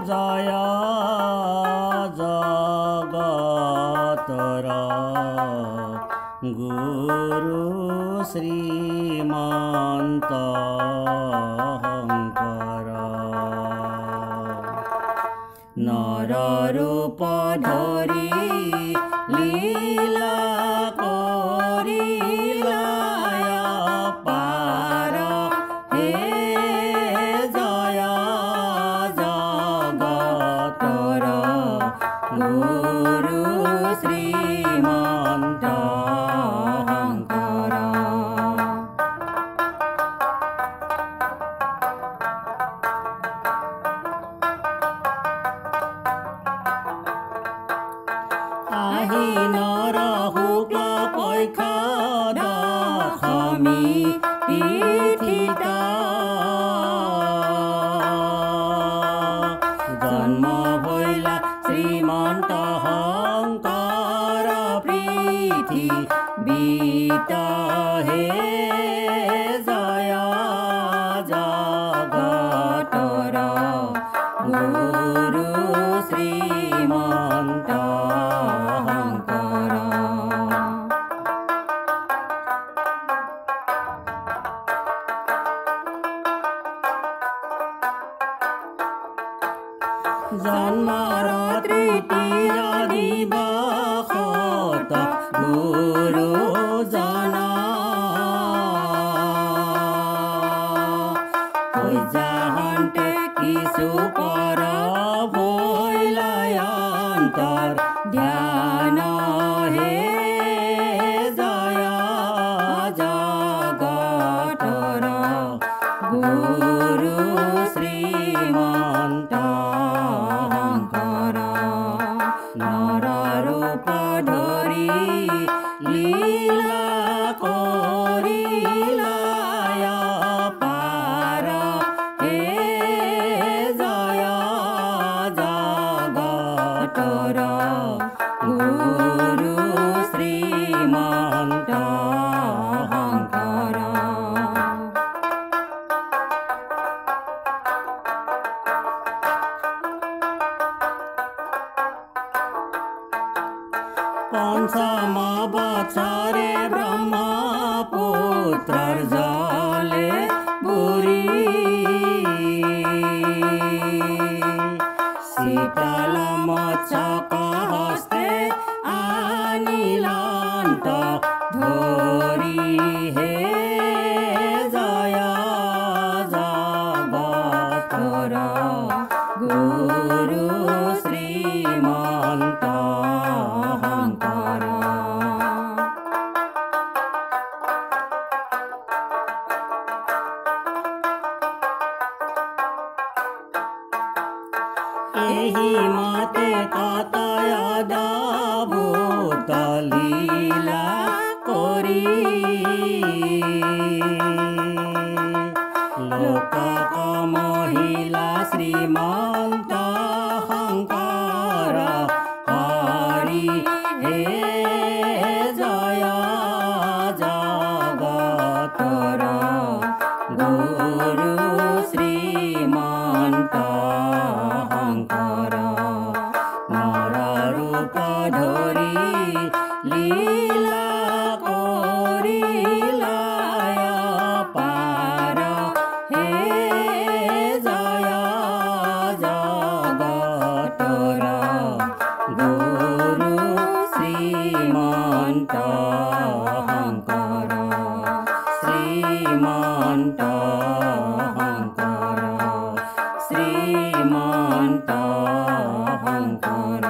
जय जगतर गुरु श्रीमन्त शंकर नर रूप धरि लीला करिला पार हे जय जगतर गुरु श्रीमन्त शंकर আহিনৰ শুক্ল পক্ষ দশমী তিথিত জন্ম হৈলা শ্ৰীমন্ত শংকৰ পৃথিৱীত হে জয় জগতৰ গুৰু শ্ৰীমন্ত जन्मर तृतीय दिवसत गुरुजन जाहन्ते किछु पर भैलायन्तर ध्यान हे जय जगतर गुरु श्रीमन्त नर रूप धरि लीला करिला पार हे जय जगतर गुरु श्रीमन्त शंकर पंचम बछरे ब्रह्मपुत्र जले बुरी शीतल मच्छक हस्ते आनिलन्त धरि हे जय जगतर गुरु श्रीमन्त शंकर एहि मते कतय अद्भुत लीला करी लोकक महिला श्रीमन्त शंकर हरि हे जय जगतर गुरु श्रीमन्त शंकर नर रूप धरि लीला करिला पार हे जय जगतर गुरु श्रीमन्त शंकर श्रीमन्त शंकर श्रीमन्त शंकर।